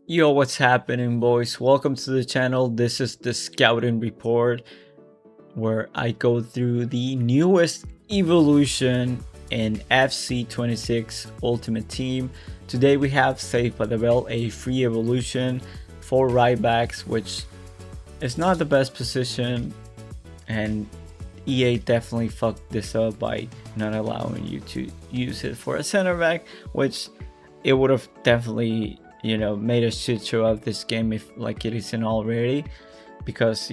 Yo, what's happening, boys? Welcome to the channel. This is the Scouting Report, where I go through the newest evolution in FC26 Ultimate Team. Today we have Safe by the Bell, a free evolution for right backs, which is not the best position, and EA definitely fucked this up by not allowing you to use it for a center back, which it would have definitely made a shit show of this game if like it isn't already, because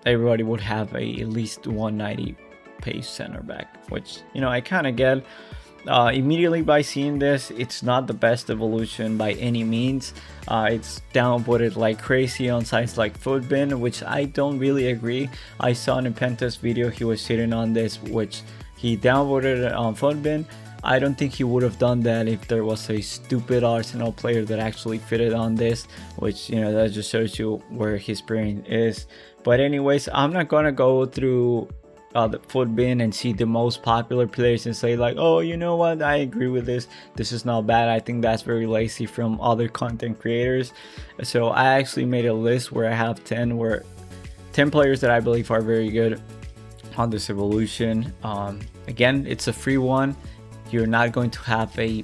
everybody would have at least 190 pace center back, which I kind of get. Immediately by seeing this, it's not the best evolution by any means. It's downvoted like crazy on sites like Footbin, which I don't really agree. I saw in Penta's video he was sitting on this, which he downvoted it on Footbin. I don't think he would have done that if there was a stupid Arsenal player that actually fitted on this, which that just shows you where his brain is. But anyways, I'm not gonna go through the Footbin and see the most popular players and say like, oh, you know what, I agree with this is not bad. I think that's very lazy from other content creators. So I actually made a list where I have 10 players that I believe are very good on this evolution. Again, it's a free one. You're not going to have a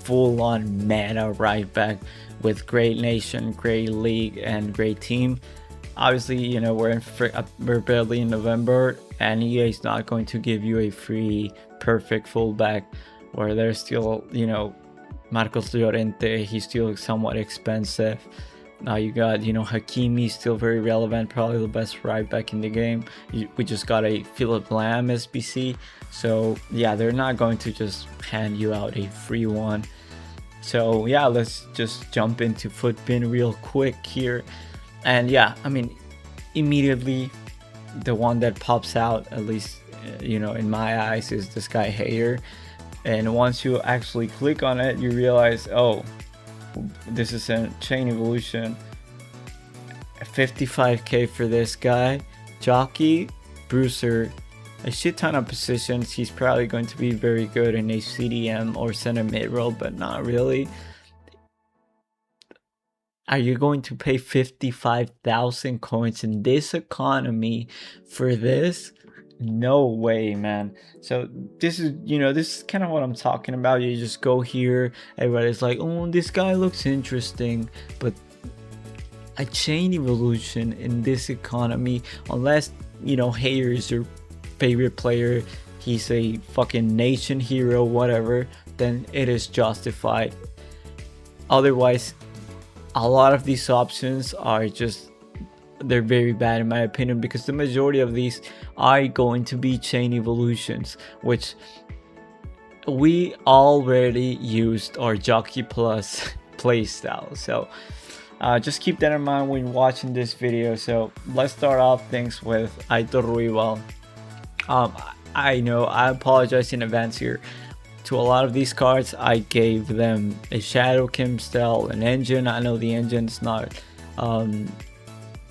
full-on meta right back with great nation, great league, and great team. Obviously, we're barely in November, and EA is not going to give you a free perfect fullback where there's still, Marcos Llorente. He's still somewhat expensive. Now you got, Hakimi, still very relevant, probably the best right back in the game. We just got a Philip Lam SBC. So yeah, they're not going to just hand you out a free one. So yeah, let's just jump into Footbin real quick here. And yeah, I mean, immediately the one that pops out, at least in my eyes, is this guy Hater. And once you actually click on it, you realize, oh, this is a chain evolution. 55k for this guy. Jockey, Bruiser, a shit ton of positions. He's probably going to be very good in a CDM or center mid role, but not really. Are you going to pay 55,000 coins in this economy for this? No way, man. So this is kind of what I'm talking about. You just go here, everybody's like, oh, this guy looks interesting, but a chain evolution in this economy, unless Hayer is your favorite player, he's a fucking nation hero, whatever, then it is justified. Otherwise, a lot of these options are they're very bad in my opinion, because the majority of these are going to be chain evolutions, which we already used our Jockey Plus playstyle. So just keep that in mind when watching this video. So let's start off things with thru. I know, I apologize in advance here. To a lot of these cards, I gave them a Shadow Kim style, an engine. I know the engine's not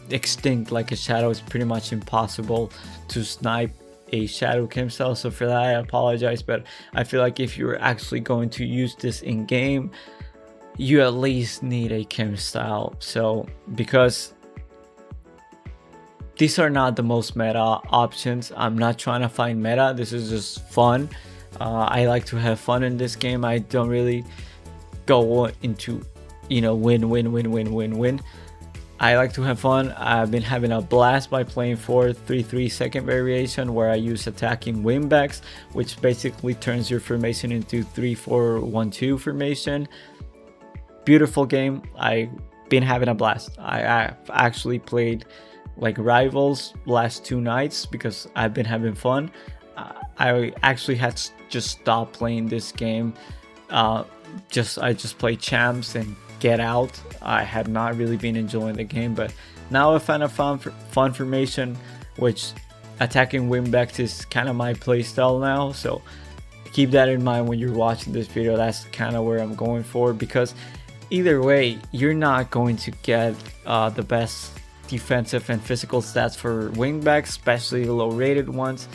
extinct like a Shadow. It's pretty much impossible to snipe a Shadow Kim style, so for that I apologize. But I feel like if you're actually going to use this in game, you at least need a Kim style. So because these are not the most meta options, I'm not trying to find meta, this is just fun. I like to have fun in this game. I don't really go into win. I like to have fun. I've been having a blast by playing 4-3-3 second variation, where I use attacking wingbacks, which basically turns your formation into 3-4-1-2 formation. Beautiful game. I've been having a blast. I've actually played like rivals last 2 nights because I've been having fun. I actually had to just stop playing this game. I just play champs and get out. I had not really been enjoying the game, but now I found a fun formation, which attacking wingbacks is kind of my playstyle now. So keep that in mind when you're watching this video. That's kind of where I'm going for, because either way, you're not going to get the best defensive and physical stats for wingbacks, especially the low rated ones.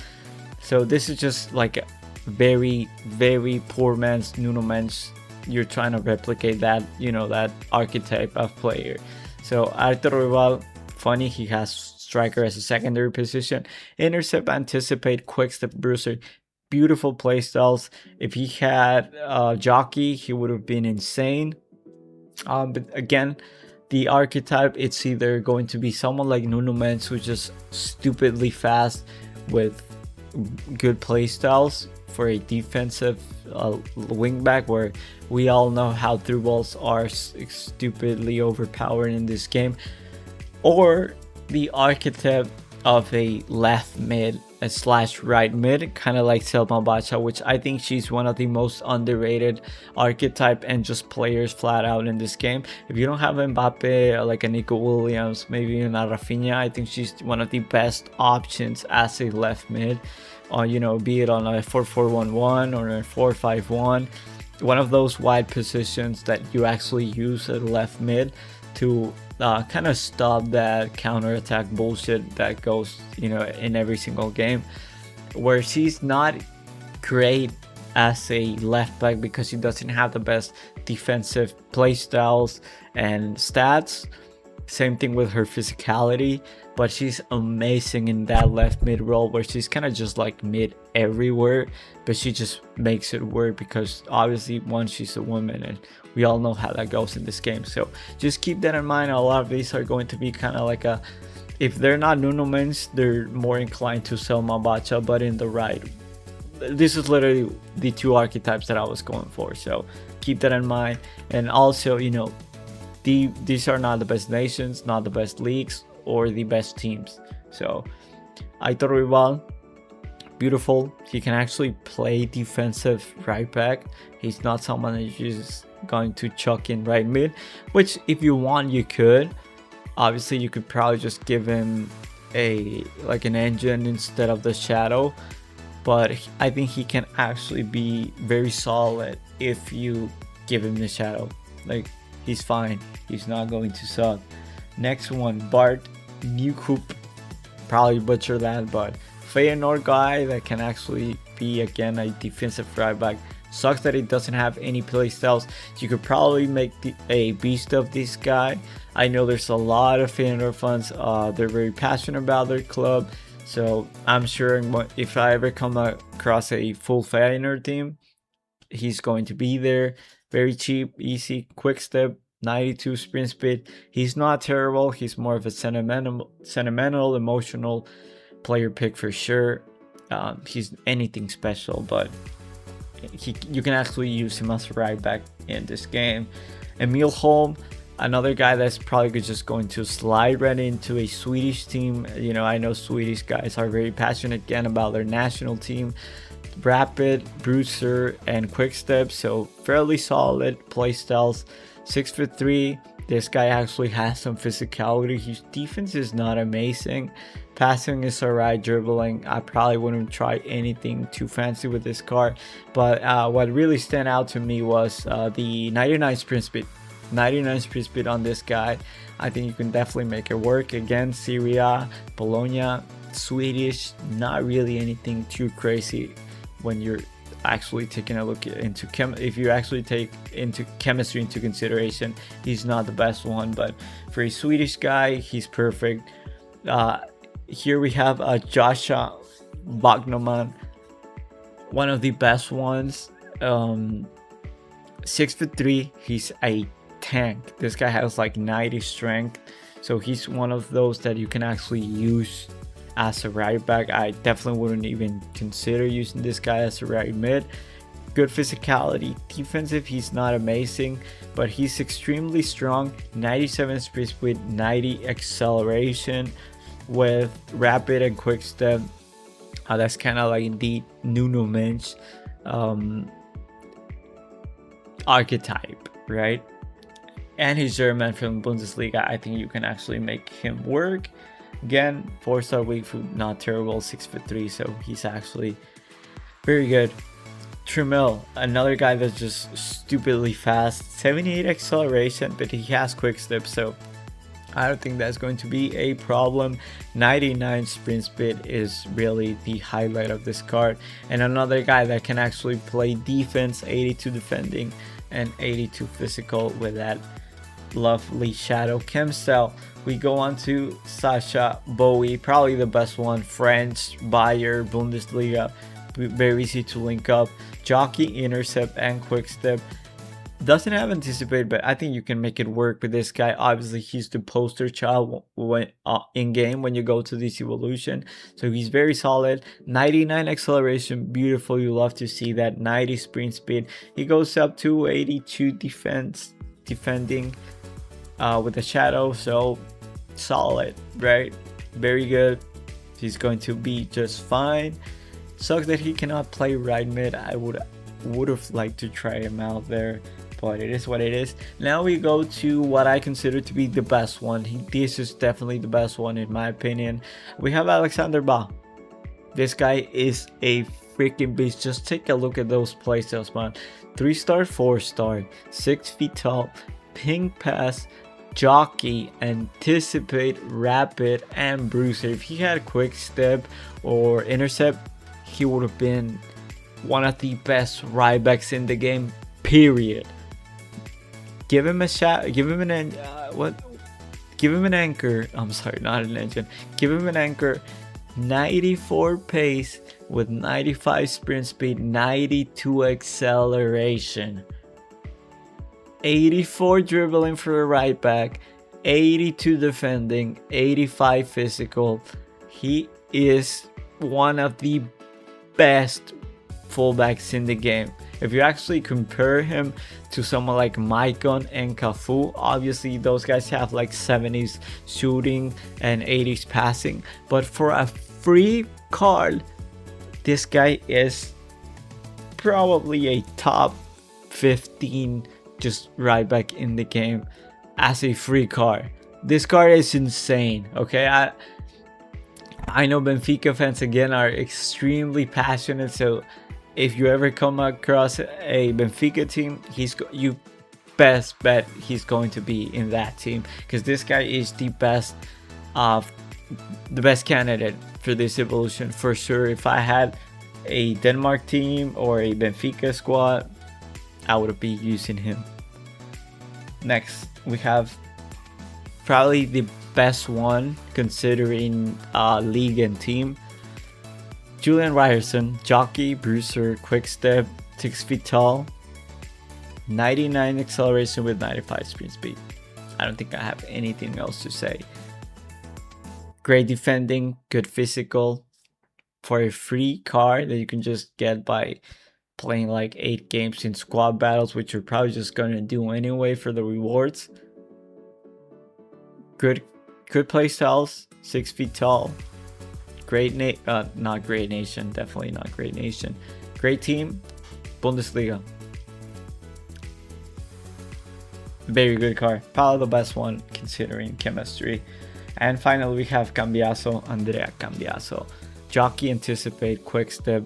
So this is just like a very, very poor man's Nuno Mensch you're trying to replicate that, you know, that archetype of player. So Arthur Rival, funny, he has striker as a secondary position, intercept, anticipate, quick step, bruiser, beautiful play styles. If he had jockey, he would have been insane. But again, the archetype, it's either going to be someone like Nuno Mendes, who's just stupidly fast with good play styles for a defensive wingback, where we all know how through balls are stupidly overpowered in this game, or the archetype of a left mid / right mid, kind of like Selma Bacha, which I think she's one of the most underrated archetype and just players flat out in this game. If you don't have Mbappe, like a Nico Williams, maybe even a Rafinha, I think she's one of the best options as a left mid, you know, be it on a 4-4-1-1 or a 4-5-1, one of those wide positions that you actually use at left mid to kind of stop that counter-attack bullshit that goes, you know, in every single game, where she's not great as a left back because she doesn't have the best defensive play styles and stats. Same thing with her physicality, but she's amazing in that left mid role, where she's kind of just like mid everywhere, but she just makes it work because obviously, one, she's a woman, and we all know how that goes in this game. So just keep that in mind. A lot of these are going to be kind of like a, if they're not Nuno Mendes, they're more inclined to Selma Bacha, but in the right. This is literally the two archetypes that I was going for, so keep that in mind. And also, you know, these are not the best nations, not the best leagues, or the best teams. So Aitor Rival, beautiful. He can actually play defensive right back. He's not someone that you're just going to chuck in right mid, which if you want, you could. Obviously, you could probably just give him an engine instead of the shadow, but I think he can actually be very solid if you give him the shadow. Like, he's fine. He's not going to suck. Next one, Bart Newcoop. Probably butcher that, but Feyenoord guy that can actually be, again, a defensive right back. Sucks that he doesn't have any play styles. You could probably make a beast of this guy. I know there's a lot of Feyenoord fans. They're very passionate about their club. So I'm sure if I ever come across a full Feyenoord team, he's going to be there. Very cheap, easy, quick step, 92 sprint speed. He's not terrible. He's more of a sentimental, emotional player pick for sure. He's anything special, but you can actually use him as a right back in this game. Emil Holm, another guy that's probably just going to slide right into a Swedish team. You know, I know Swedish guys are very passionate again about their national team. Rapid, bruiser, and quick step, so fairly solid play styles. 6'3". This guy actually has some physicality. His defense is not amazing. Passing is alright. Dribbling, I probably wouldn't try anything too fancy with this card. But what really stand out to me was the 99 sprint speed. 99 sprint speed on this guy. I think you can definitely make it work. Again, Syria, Bologna, Swedish, not really anything too crazy when you're actually taking a look into if you actually take into chemistry into consideration. He's not the best one, but for a Swedish guy, he's perfect. Here we have Joshua Bagnoman, one of the best ones. 6'3". He's a tank. This guy has like 90 strength, so he's one of those that you can actually use as a right back. I definitely wouldn't even consider using this guy as a right mid. Good physicality. Defensive, he's not amazing, but he's extremely strong. 97 sprint speed, 90 acceleration with rapid and quick step. That's kind of like the Nuno Mendes archetype, right? And he's German from Bundesliga. I think you can actually make him work. Again, 4-star weak foot, not terrible, 6'3", so he's actually very good. Trumel, another guy that's just stupidly fast, 78 acceleration, but he has quick step, so I don't think that's going to be a problem. 99 sprint speed is really the highlight of this card. And another guy that can actually play defense, 82 defending, and 82 physical with that lovely shadow chem style. We go on to Sasha Bowie, probably the best one. French, Bayer, Bundesliga, very easy to link up. Jockey, intercept, and quick step. Doesn't have anticipate, but I think you can make it work with this guy. Obviously, he's the poster child when in game when you go to this evolution, so he's very solid. 99 acceleration, beautiful. You love to see that. 90 sprint speed. He goes up to 82 defending with the shadow, so solid, right? Very good. He's going to be just fine. Sucks that he cannot play right mid. I would have liked to try him out there, but it is what it is. Now we go to what I consider to be the best one. This is definitely the best one in my opinion. We have Alexander Ba. This guy is a freaking beast. Just take a look at those playstyles, man. 3-star, 4-star, 6 feet tall, ping pass, jockey, anticipate, rapid, and bruiser. If he had quick step or intercept, he would have been one of the best right backs in the game, period. Give him a shot, give him an give him an anchor. I'm sorry, not an engine. Give him an anchor. 94 pace with 95 sprint speed, 92 acceleration, 84 dribbling for a right back, 82 defending, 85 physical. He is one of the best fullbacks in the game. If you actually compare him to someone like Maicon and Cafu, obviously those guys have like 70s shooting and 80s passing, but for a free card, this guy is probably a top 15 just right back in the game as a free card. This card is insane. Okay, I know Benfica fans again are extremely passionate, so if you ever come across a Benfica team, you best bet he's going to be in that team, because this guy is the best candidate for this evolution for sure. If I had a Denmark team or a Benfica squad, I would be using him. Next, we have probably the best one considering league and team. Julian Ryerson, jockey, bruiser, quick step, 6 feet tall, 99 acceleration with 95 sprint speed. I don't think I have anything else to say. Great defending, good physical. For a free card that you can just get by playing like 8 games in squad battles, which you're probably just gonna do anyway for the rewards. Good play styles, 6 feet tall. Not great nation, definitely not great nation. Great team, Bundesliga. Very good card, probably the best one considering chemistry. And finally we have Cambiaso, Andrea Cambiaso. Jockey, anticipate, quick step,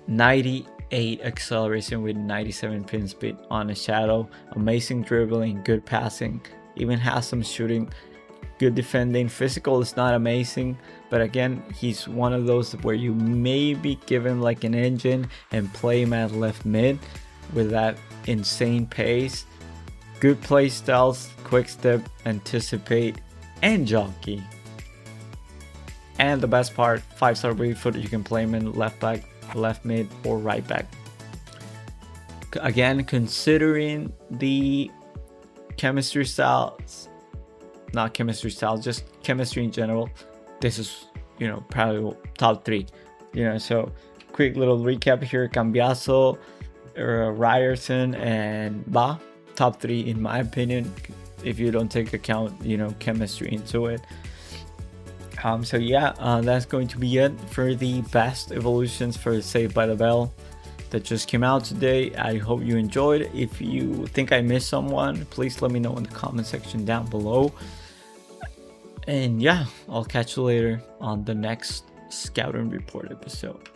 98 acceleration with 97 pin speed on a shadow, amazing dribbling, good passing, even has some shooting, good defending. Physical is not amazing, but again, he's one of those where you maybe give him like an engine and play him at left mid with that insane pace. Good play styles, quick step, anticipate, and jockey. And the best part, 5-star weak foot. You can play him in left back, left mid, or right back. Again, considering the chemistry styles, not chemistry styles, just chemistry in general, this is, probably top 3. So quick little recap here: Cambiaso, Ryerson, and Ba, top 3 in my opinion, if you don't take account, chemistry into it. So yeah, that's going to be it for the best evolutions for Saved by the Bell that just came out today. I hope you enjoyed. If you think I missed someone, please let me know in the comment section down below. And yeah, I'll catch you later on the next Scouting Report episode.